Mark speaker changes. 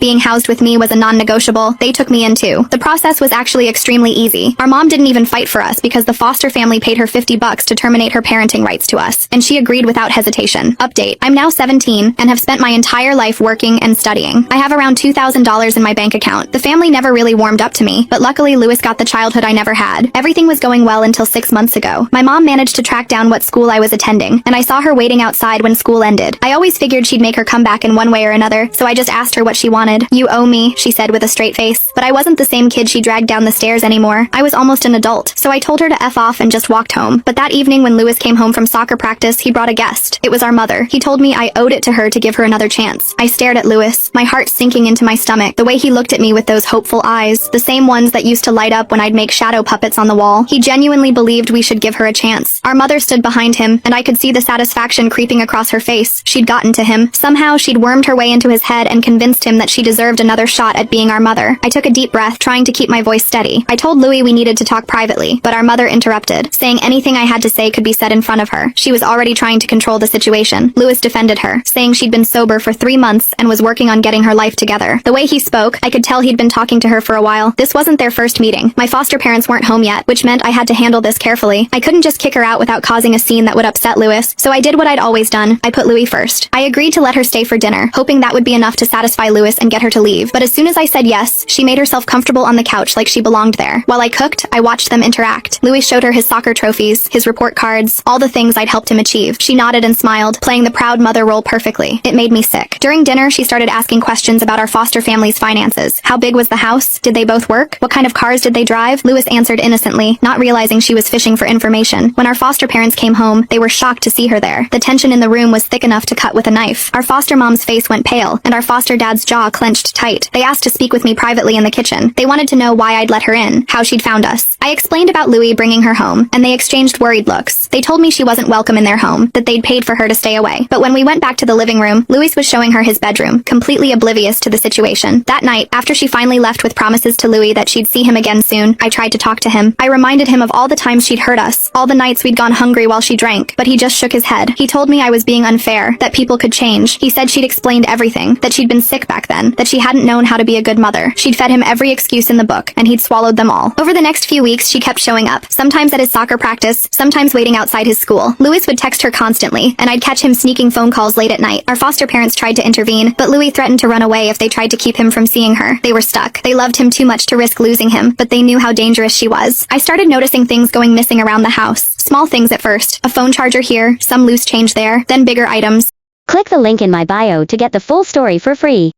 Speaker 1: Being housed with me was a non-negotiable. They took me in too. The process was actually extremely easy. Our mom didn't even fight for us because the foster family paid her $50 to terminate her parenting rights to us, and she agreed without hesitation. Update: I'm now 17 and have spent my entire life working and studying. I have around $2,000 in my bank account. The family never really warmed up to me, but luckily Lewis got the childhood I never had. Everything was going well until 6 months ago. My mom managed to track down what school I was attending, and I saw her waiting outside when school ended. I always figured she'd make her come back in one way or another, so I just asked her what she wanted. You owe me, she said with a straight face. But I wasn't the same kid she dragged down the stairs anymore. I was almost an adult, so I told her to F off and just walked home. But that evening when Lewis came home from soccer practice, he brought a guest. It was our mother. He told me I owed it to her to give her another chance. I stared at Lewis, my heart sinking into my stomach. The way he looked at me with those hopeful eyes, the same ones that used to light up when I'd make shadow puppets on the wall. He genuinely believed we should give her a chance. Our mother stood behind him, and I could see the satisfaction creeping across her face. She'd gotten to him. Somehow she'd wormed her way into his head and convinced him that she deserved another shot at being our mother. I took a deep breath, trying to keep my voice steady. I told Louis we needed to talk privately, but our mother interrupted, saying anything I had to say could be said in front of her. She was already trying to control the situation. Louis defended her, saying she'd been sober for 3 months and was working on getting her life together. The way he spoke, I could tell he'd been talking to her for a while. This wasn't their first meeting. My foster parents weren't home yet, which meant I had to handle this carefully. I couldn't just kick her out without causing a scene that would upset Louis, so I did what I'd always done. I put Louis first. I agreed to let her stay for dinner, hoping that would be enough to satisfy Louis and get her to leave. But as soon as I said yes, she made herself comfortable on the couch like she belonged there. While I cooked, I watched them interact. Louis showed her his soccer trophies, his report cards, all the things I'd helped him achieve. She nodded and smiled, playing the proud mother role perfectly. It made me sick. During dinner, she started asking questions about our foster family's finances. How big was the house? Did they both work? What kind of cars did they drive? Louis answered innocently, not realizing she was fishing for information. When our foster parents came home, they were shocked to see her there. The tension in the room was thick enough to cut with a knife. Our foster mom's face went pale, and our foster dad's jaw clenched tight. They asked to speak with me privately in the kitchen. They wanted to know why I'd let her in, how she'd found us. I explained about Louis bringing her home, and they exchanged worried looks. They told me she wasn't welcome in their home, that they'd paid for her to stay away. But when we went back to the living room, Louis was showing her his bedroom, completely oblivious to the situation. That night, after she finally left with promises to Louis that she'd see him again soon, I tried to talk to him. I reminded him of all the times she'd hurt us, all the nights we'd gone hungry while she drank, but he just shook his head. He told me I was being unfair, that people could change. He said she'd explained everything, that she'd been sick back then, that she hadn't known how to be a good mother. She'd fed him every excuse in the book, and he'd swallowed them all. Over the next few weeks, she kept showing up, sometimes at his soccer practice, sometimes waiting outside his school. Louis would text her constantly, and I'd catch him sneaking phone calls late at night. Our foster parents tried to intervene, but Louis threatened to run away if they tried to keep him from seeing her. They were stuck. They loved him too much to risk losing him, but they knew how dangerous she was. I started noticing things going missing around the house. Small things at first. A phone charger here, some loose change there, then bigger items.
Speaker 2: Click the link in my bio to get the full story for free.